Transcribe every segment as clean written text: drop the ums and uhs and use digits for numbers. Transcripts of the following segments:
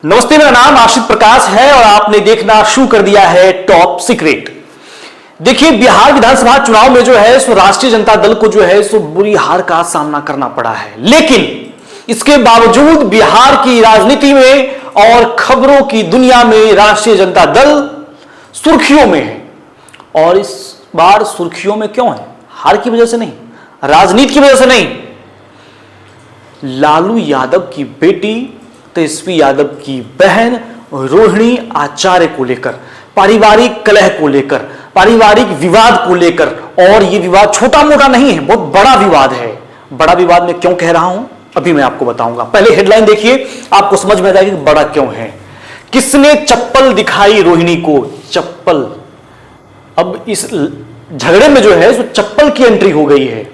नमस्ते, मेरा नाम आशित प्रकाश है और आपने देखना शुरू कर दिया है टॉप सीक्रेट। देखिए, बिहार विधानसभा चुनाव में जो है सो राष्ट्रीय जनता दल को जो है सो बुरी हार का सामना करना पड़ा है, लेकिन इसके बावजूद बिहार की राजनीति में और खबरों की दुनिया में राष्ट्रीय जनता दल सुर्खियों में है। और इस बार सुर्खियों में क्यों है? हार की वजह से नहीं, राजनीति की वजह से नहीं, लालू यादव की बेटी तेजस्वी यादव की बहन रोहिणी आचार्य को लेकर, पारिवारिक कलह को लेकर, पारिवारिक विवाद को लेकर। और यह विवाद छोटा मोटा नहीं है, बहुत बड़ा विवाद है। बड़ा विवाद मैं क्यों कह रहा हूं अभी मैं आपको बताऊंगा। पहले हेडलाइन देखिए, आपको समझ में आ जाएगा कि बड़ा क्यों है। किसने चप्पल दिखाई रोहिणी को? चप्पल। अब इस झगड़े में जो है सो चप्पल की एंट्री हो गई है।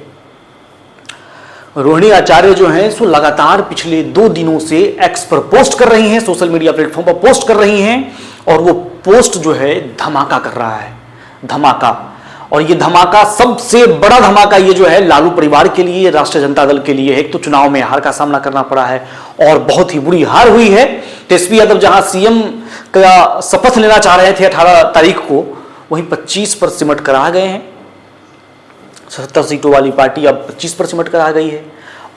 रोहिणी आचार्य जो हैं सो लगातार पिछले 2 दिनों से एक्स पर पोस्ट कर रही हैं, सोशल मीडिया प्लेटफॉर्म पर पोस्ट कर रही हैं। और वो पोस्ट जो है धमाका कर रहा है, धमाका। और ये धमाका, सबसे बड़ा धमाका ये जो है लालू परिवार के लिए, राष्ट्रीय जनता दल के लिए है। एक तो चुनाव में हार का सामना करना पड़ा है और बहुत ही बुरी हार हुई है। तेजस्वी यादव जहां सीएम का शपथ लेना चाह रहे थे 18 तारीख को, वहीं 25 पर सिमट कर आ गए हैं। 70 सीटों वाली पार्टी अब 25 पर सिमट कर आ गई है।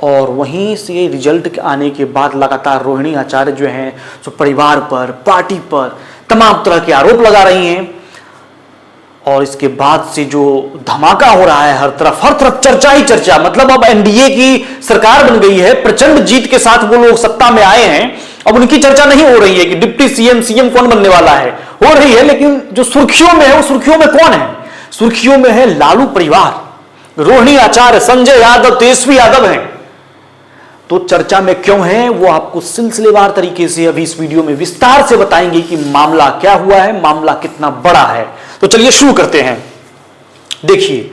और वहीं से रिजल्ट आने के बाद लगातार रोहिणी आचार्य जो हैं तो परिवार पर, पार्टी पर तमाम तरह के आरोप लगा रही हैं। और इसके बाद से जो धमाका हो रहा है, हर तरफ चर्चा ही चर्चा। मतलब अब एनडीए की सरकार बन गई है, प्रचंड जीत के साथ वो लोग सत्ता में आए हैं। अब उनकी चर्चा नहीं हो रही है कि डिप्टी सीएम कौन बनने वाला है, हो रही है, लेकिन जो सुर्खियों में है वो सुर्खियों में कौन है? सुर्खियों में है लालू परिवार, रोहिणी आचार्य, संजय यादव, तेजस्वी यादव हैं। तो चर्चा में क्यों है वो आपको सिलसिलेवार तरीके से अभी इस वीडियो में विस्तार से बताएंगे कि मामला क्या हुआ है, मामला कितना बड़ा है। तो चलिए शुरू करते हैं। देखिए,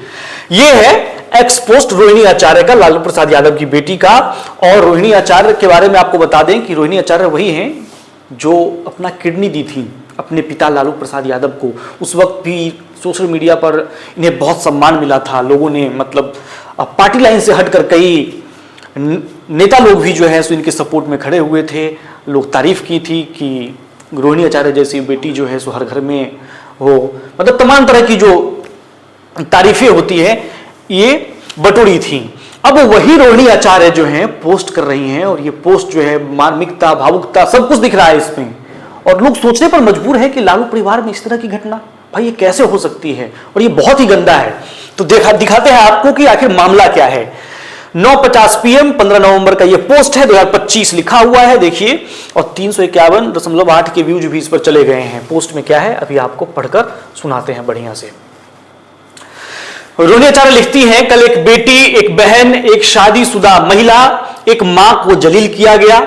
ये है एक्स पोस्ट रोहिणी आचार्य का, लालू प्रसाद यादव की बेटी का। और रोहिणी आचार्य के बारे में आपको बता दें कि रोहिणी आचार्य वही हैं जो अपना किडनी दी थी अपने पिता लालू प्रसाद यादव को। उस वक्त भी सोशल मीडिया पर इन्हें बहुत सम्मान मिला था। लोगों ने, मतलब पार्टी लाइन से हटकर कई नेता लोग भी जो है सो इनके सपोर्ट में खड़े हुए थे। लोग तारीफ की थी कि रोहिणी आचार्य जैसी बेटी जो है सो हर घर में हो, मतलब तमाम तरह की जो तारीफें होती है ये बटोरी थी। अब वही रोहिणी आचार्य जो है पोस्ट कर रही हैं और ये पोस्ट जो है मार्मिकता, भावुकता सब कुछ दिख रहा है इसमें। और लोग सोचने पर मजबूर है कि लालू परिवार में इस तरह की घटना, भाई ये कैसे हो सकती है? और ये बहुत ही गंदा है। तो दिखाते हैं आपको कि आखिर मामला क्या है। 9:50 PM 15 नवंबर का ये पोस्ट है, 2025 लिखा हुआ है, देखिए। और 351.8 के व्यूज भी इस पर चले गए हैं। पोस्ट में क्या है अभी आपको पढ़कर सुनाते हैं बढ़िया से। रोहिणी आचार्य लिखती हैं, कल एक बेटी, एक बहन, एक शादीशुदा महिला, एक मां को जलील किया गया,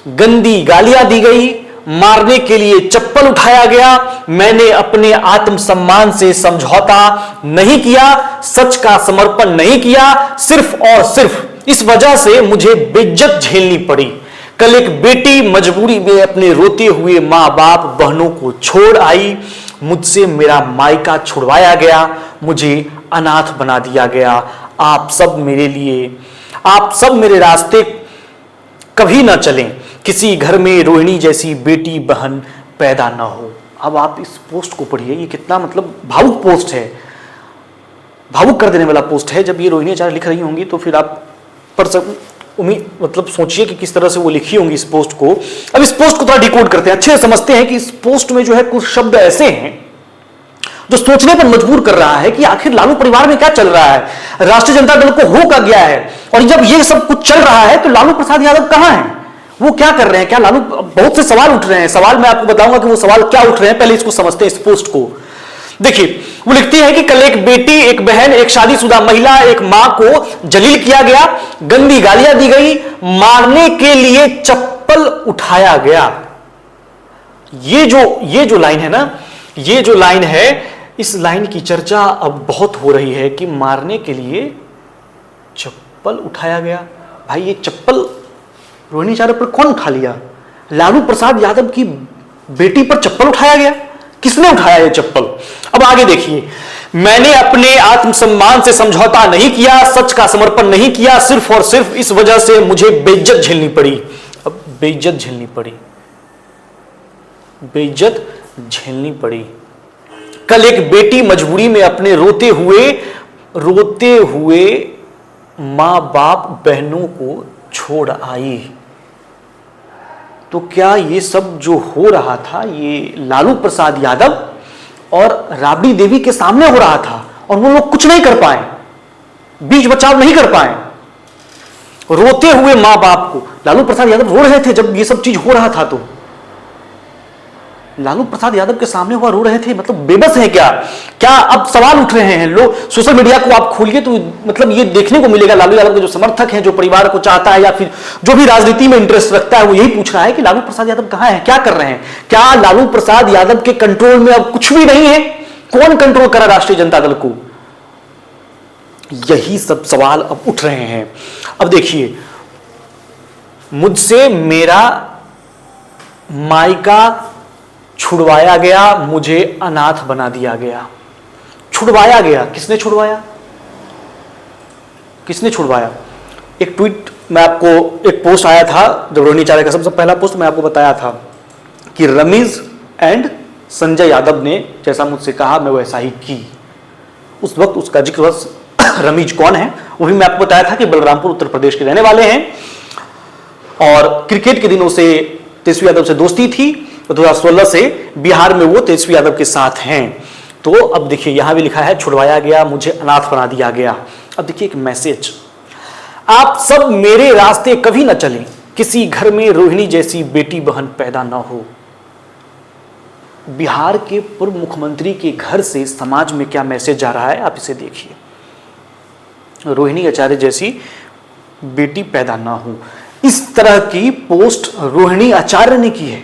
गंदी गालियां दी गई, मारने के लिए चप्पल उठाया गया। मैंने अपने आत्मसम्मान से समझौता नहीं किया, सच का समर्पण नहीं किया। सिर्फ और सिर्फ इस वजह से मुझे बेइज्जत झेलनी पड़ी। कल एक बेटी मजबूरी में अपने रोते हुए मां बाप, बहनों को छोड़ आई। मुझसे मेरा मायका छुड़वाया गया, मुझे अनाथ बना दिया गया। आप सब मेरे रास्ते कभी ना चलें। किसी घर में रोहिणी जैसी बेटी बहन पैदा ना हो। अब आप इस पोस्ट को पढ़िए, ये कितना मतलब भावुक पोस्ट है, भावुक कर देने वाला पोस्ट है। जब ये रोहिणी आचार्य लिख रही होंगी तो फिर आप मतलब सोचिए कि किस तरह से वो लिखी होंगी इस पोस्ट को। अब इस पोस्ट को थोड़ा डिकोड करते हैं, अच्छे से समझते हैं कि इस पोस्ट में जो है कुछ शब्द ऐसे हैं जो सोचने पर मजबूर कर रहा है कि आखिर लालू परिवार में क्या चल रहा है, राष्ट्रीय जनता दल को हो क्या गया है। और जब ये सब कुछ चल रहा है तो लालू प्रसाद यादव कहां है, वो क्या कर रहे हैं? क्या लालू, बहुत से सवाल उठ रहे हैं। सवाल मैं आपको बताऊंगा कि वो सवाल क्या उठ रहे हैं, पहले इसको समझते हैं इस पोस्ट को। देखिए, वो लिखती है कि कल एक बेटी, एक बहन, एक शादीशुदा महिला, एक मां को जलील किया गया, गंदी गालियां दी गई, मारने के लिए चप्पल उठाया गया। ये जो लाइन है ना, ये जो लाइन है, इस लाइन की चर्चा अब बहुत हो रही है कि मारने के लिए चप्पल उठाया गया। भाई ये चप्पल रोहिणी आचार्य पर कौन उठा लिया? लालू प्रसाद यादव की बेटी पर चप्पल उठाया गया? किसने उठाया ये चप्पल? अब आगे देखिए, मैंने अपने आत्मसम्मान से समझौता नहीं किया, सच का समर्पण नहीं किया, सिर्फ और सिर्फ इस वजह से मुझे बेइज्जत झेलनी पड़ी। अब बेइज्जत झेलनी पड़ी, बेइज्जत झेलनी पड़ी। कल एक बेटी मजबूरी में अपने रोते हुए मां बाप बहनों को छोड़ आई। तो क्या ये सब जो हो रहा था ये लालू प्रसाद यादव और राबड़ी देवी के सामने हो रहा था और वो लोग कुछ नहीं कर पाए, बीच बचाव नहीं कर पाए। रोते हुए मां बाप को, लालू प्रसाद यादव रो रहे थे जब ये सब चीज हो रहा था, तो लालू प्रसाद यादव के सामने हुआ रो रहे थे, मतलब बेबस है क्या? क्या अब सवाल उठ रहे हैं लोग, सोशल मीडिया को आप खोलिए तो मतलब ये देखने को मिलेगा लालू यादव के जो समर्थक हैं, जो परिवार को चाहता है या फिर जो भी राजनीति में इंटरेस्ट रखता है, वो यही पूछ रहा है कि लालू प्रसाद यादव कहां है, क्या कर रहे हैं? क्या लालू प्रसाद यादव के कंट्रोल में अब कुछ भी नहीं है? कौन कंट्रोल करा राष्ट्रीय जनता दल को? यही सब सवाल अब उठ रहे हैं। अब देखिए, मुझसे मेरा मायका छुड़वाया गया, मुझे अनाथ बना दिया गया। छुड़वाया गया, किसने छुड़वाया? किसने छुड़वाया? एक ट्वीट मैं आपको, एक पोस्ट आया था जब रोहिणी आचार्य का सबसे पहला पोस्ट, मैं आपको बताया था कि रमीज एंड संजय यादव ने जैसा मुझसे कहा मैं वैसा ही की। उस वक्त उसका जिक्र बस रमीज कौन है वो भी मैं आपको बताया था कि बलरामपुर उत्तर प्रदेश के रहने वाले हैं और क्रिकेट के दिनों से तेजस्वी यादव से दोस्ती थी। 2016 से बिहार में वो तेजस्वी यादव के साथ हैं। तो अब देखिए यहां भी लिखा है छुड़वाया गया, मुझे अनाथ बना दिया गया। अब देखिए एक मैसेज, आप सब मेरे रास्ते कभी ना चलें, किसी घर में रोहिणी जैसी बेटी बहन पैदा ना हो। बिहार के पूर्व मुख्यमंत्री के घर से समाज में क्या मैसेज जा रहा है आप इसे देखिए। रोहिणी आचार्य जैसी बेटी पैदा ना हो, इस तरह की पोस्ट रोहिणी आचार्य ने की है।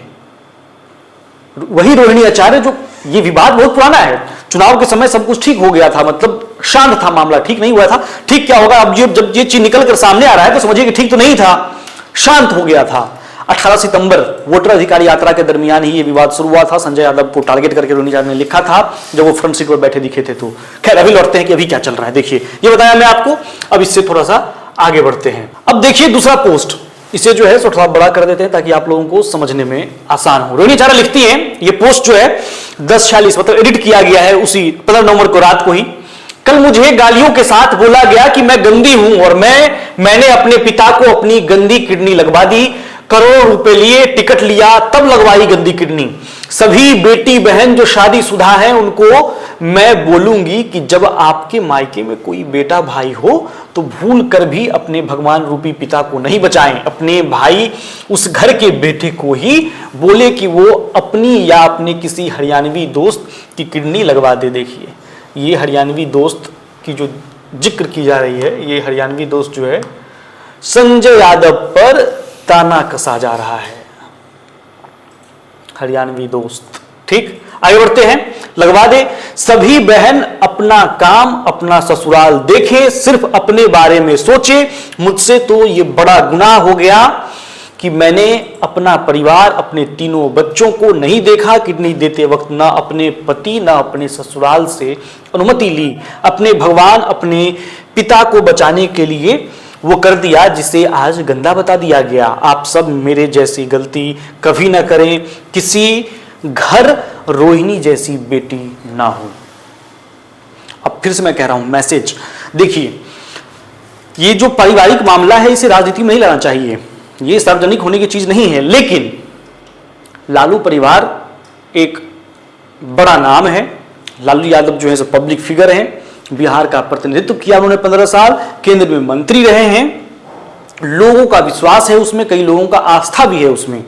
वही रोहिणी आचार्य जो, ये विवाद बहुत पुराना है, चुनाव के समय सब कुछ ठीक हो गया था, मतलब शांत था मामला, ठीक नहीं हुआ था। ठीक क्या होगा अब जब ये चीज निकल कर सामने आ रहा है तो समझिए कि ठीक तो नहीं था, शांत हो गया था। 18 सितंबर वोटर अधिकार यात्रा के दरमियान ही ये विवाद शुरू हुआ था। संजय यादव को टारगेट करके रोहिणी आचार्य ने लिखा था जब वो फ्रंट सीट पर बैठे दिखे थे। तो खैर अभी लौटते हैं कि अभी क्या चल रहा है। देखिए ये बताया मैं आपको, अब इससे थोड़ा सा आगे बढ़ते हैं। अब देखिए दूसरा पोस्ट, इसे जो है थोड़ा बड़ा कर देते हैं ताकि आप लोगों को समझने में आसान हो। रोहिणी आचार्य लिखती हैं, ये पोस्ट जो है 10:46 मतलब एडिट किया गया है उसी 15 नवंबर को रात को ही। कल मुझे गालियों के साथ बोला गया कि मैं गंदी हूं और मैंने अपने पिता को अपनी गंदी किडनी लगवा दी, करोड़ों रुपए लिए, टिकट लिया, तब लगवाई गंदी किडनी। सभी बेटी बहन जो शादीशुदा हैं उनको मैं बोलूंगी कि जब आपके मायके में कोई बेटा भाई हो तो भूल कर भी अपने भगवान रूपी पिता को नहीं बचाएं। अपने भाई उस घर के बेटे को ही बोले कि वो अपनी या अपने किसी हरियाणवी दोस्त की किडनी लगवा दे। देखिए ये हरियाणवी दोस्त की जो जिक्र की जा रही है, ये हरियाणवी दोस्त जो है संजय यादव पर ताना कसा जा रहा है। हरियाणवी दोस्त, ठीक आगे बढ़ते हैं। लगवा दे, सभी बहन अपना काम अपना ससुराल देखे, सिर्फ अपने बारे में सोचे। मुझसे तो ये बड़ा गुनाह हो गया कि मैंने अपना परिवार, अपने तीनों बच्चों को नहीं देखा। किडनी देते वक्त ना अपने पति ना अपने ससुराल से अनुमति ली। अपने भगवान अपने पिता को बचाने के लिए वो कर दिया जिसे आज गंदा बता दिया गया। आप सब मेरे जैसी गलती कभी ना करें, किसी घर रोहिणी जैसी बेटी ना हो। अब फिर से मैं कह रहा हूं मैसेज देखिए, ये जो पारिवारिक मामला है इसे राजनीति में नहीं लाना चाहिए, ये सार्वजनिक होने की चीज नहीं है। लेकिन लालू परिवार एक बड़ा नाम है। लालू यादव जो है पब्लिक फिगर हैं, बिहार का प्रतिनिधित्व किया उन्होंने 15 साल, केंद्र में मंत्री रहे हैं। लोगों का विश्वास है उसमें, कई लोगों का आस्था भी है उसमें,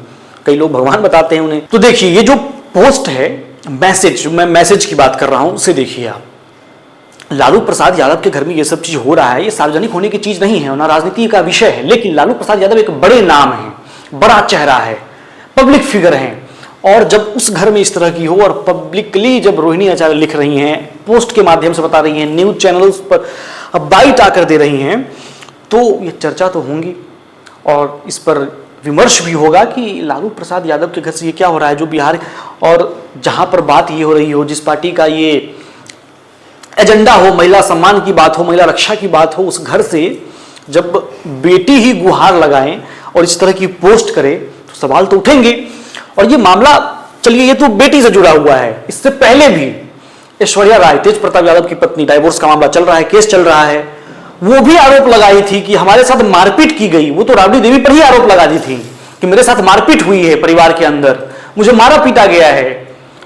कई लोग भगवान बताते हैं उन्हें। तो देखिए ये जो पोस्ट है, मैसेज, मैं मैसेज की बात कर रहा हूं, उसे देखिए आप। लालू प्रसाद यादव के घर में ये सब चीज हो रहा है, ये सार्वजनिक होने की चीज नहीं है, ना राजनीति का विषय है। लेकिन लालू प्रसाद यादव एक बड़े नाम है, बड़ा चेहरा है, पब्लिक फिगर है। और जब उस घर में इस तरह की हो और पब्लिकली जब रोहिणी आचार्य लिख रही हैं, पोस्ट के माध्यम से बता रही हैं, न्यूज चैनल्स पर अब बाइट आकर दे रही हैं, तो ये चर्चा तो होंगी और इस पर विमर्श भी होगा कि लालू प्रसाद यादव के घर से ये क्या हो रहा है। जो बिहार और जहां पर बात ये हो रही हो, जिस पार्टी का ये एजेंडा हो, महिला सम्मान की बात हो, महिला रक्षा की बात हो, उस घर से जब बेटी ही गुहार लगाएं और इस तरह की पोस्ट करे तो सवाल तो उठेंगे। और ये मामला चलिए ये तो बेटी से जुड़ा हुआ है, इससे पहले भी ऐश्वर्या राय, तेज प्रताप यादव की पत्नी, डाइवोर्स का मामला चल रहा है, केस चल रहा है, वो भी आरोप लगाई थी कि हमारे साथ मारपीट की गई। वो तो राबड़ी देवी पर ही आरोप लगा दी थी कि मेरे साथ मारपीट हुई है, परिवार के अंदर मुझे मारा पीटा गया है,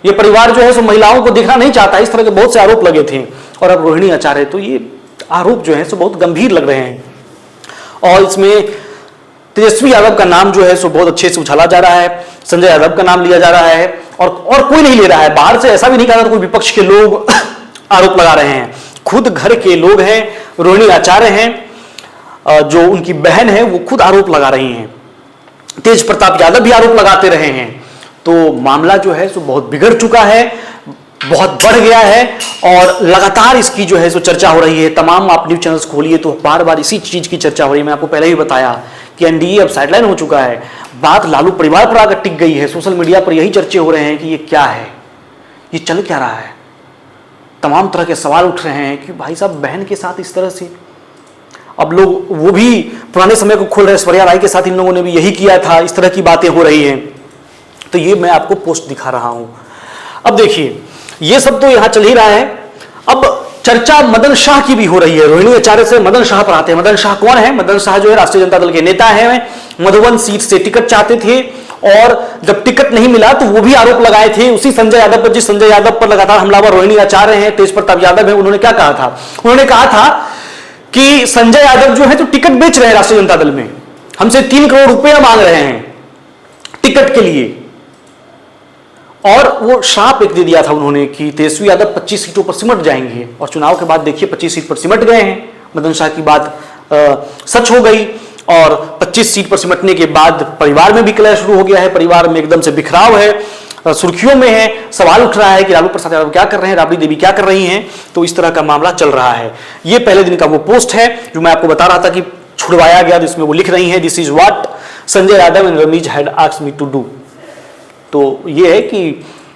ये परिवार जो है सो महिलाओं को देखना नहीं चाहता। इस तरह के बहुत से आरोप लगे थे। और अब रोहिणी आचार्य, तो ये आरोप जो है सो बहुत गंभीर लग रहे हैं। और इसमें तेजस्वी यादव का नाम जो है सो बहुत अच्छे से उछाला जा रहा है, संजय यादव का नाम लिया जा रहा है, और कोई नहीं ले रहा है। बाहर से ऐसा भी नहीं कहा, कोई विपक्ष के लोग आरोप लगा रहे हैं, खुद घर के लोग हैं, रोहिणी आचार्य हैं, जो उनकी बहन है, वो खुद आरोप लगा रही हैं, तेज प्रताप यादव भी आरोप लगाते रहे हैं। तो मामला जो है सो बहुत बिगड़ चुका है, बहुत बढ़ गया है, और लगातार इसकी जो है सो चर्चा हो रही है। तमाम आप न्यूज चैनल्स खोलिए तो बार बार इसी चीज की चर्चा हो रही है। मैं आपको पहले ही बताया कि एनडीए अब साइडलाइन हो चुका है, बात लालू परिवार पर आकर टिक गई है। सोशल मीडिया पर यही चर्चे हो रहे हैं कि ये क्या है, ये चल क्या रहा है। तमाम तरह के सवाल उठ रहे हैं कि भाई साहब बहन के साथ इस तरह से, अब लोग वो भी पुराने समय को खोल रहे हैं, ऐश्वर्या राय के साथ इन लोगों ने भी यही किया था, इस तरह की बातें हो रही हैं। तो ये मैं आपको पोस्ट दिखा रहा हूं। अब देखिए ये सब तो यहां चल ही रहा है। अब चर्चा मदन शाह की भी हो रही है। रोहिणी आचार्य से मदन शाह पर आते हैं। मदन शाह कौन है? मदन शाह जो है राष्ट्रीय जनता दल के नेता हैं, मधुबन सीट से टिकट चाहते थे, और जब टिकट नहीं मिला तो वो भी आरोप लगाए थे उसी संजय यादव पर, जिस संजय यादव पर लगातार हमलावर रोहिणी आचार्य हैं, तेज प्रताप यादव हैं। उन्होंने क्या कहा था? उन्होंने कहा था कि संजय यादव जो है तो टिकट बेच रहे हैं राष्ट्रीय जनता दल में, हमसे 3 करोड़ रुपया मांग रहे हैं टिकट के लिए। और वो श्राप एक दे दिया था उन्होंने कि तेजस्वी यादव 25 सीटों पर सिमट जाएंगे, और चुनाव के बाद देखिए 25 सीट पर सिमट गए हैं। मदन शाह की बात सच हो गई, और 25 सीट पर सिमटने के बाद परिवार में भी कलह शुरू हो गया है, परिवार में एकदम से बिखराव है, सुर्खियों में है। सवाल उठ रहा है कि लालू प्रसाद यादव क्या कर रहे हैं, राबड़ी देवी क्या कर रही हैं। तो इस तरह का मामला चल रहा है। ये पहले दिन का वो पोस्ट है जो मैं आपको बता रहा था कि छुड़वाया गया, जिसमें वो लिख रही हैं, this is what Sanjay Yadav and Ramiz had asked me to do. तो ये है कि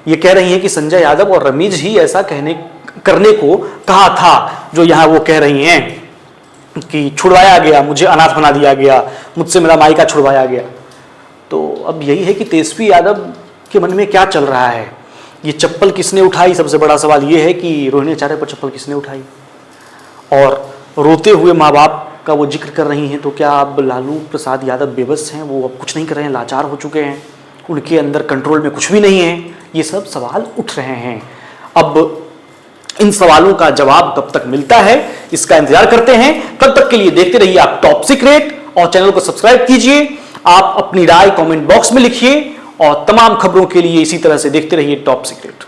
ये कह रही है कि संजय यादव और रमीज ही ऐसा करने को कहा था, जो यहां वो कह रही हैं कि छुड़वाया गया, मुझे अनाथ बना दिया गया, मुझसे मेरा मायका छुड़वाया गया। तो अब यही है कि तेजस्वी यादव के मन में क्या चल रहा है। ये चप्पल किसने उठाई? सबसे बड़ा सवाल ये है कि रोहिणी आचार्य पर चप्पल किसने उठाई। और रोते हुए माँ बाप का वो जिक्र कर रही हैं। तो क्या अब लालू प्रसाद यादव बेबस हैं, वो अब कुछ नहीं कर रहे हैं, लाचार हो चुके हैं, उनके अंदर कंट्रोल में कुछ भी नहीं है? ये सब सवाल उठ रहे हैं। अब इन सवालों का जवाब कब तक मिलता है इसका इंतजार करते हैं। तब तक के लिए देखते रहिए आप टॉप सीक्रेट, और चैनल को सब्सक्राइब कीजिए। आप अपनी राय कमेंट बॉक्स में लिखिए, और तमाम खबरों के लिए इसी तरह से देखते रहिए टॉप सीक्रेट।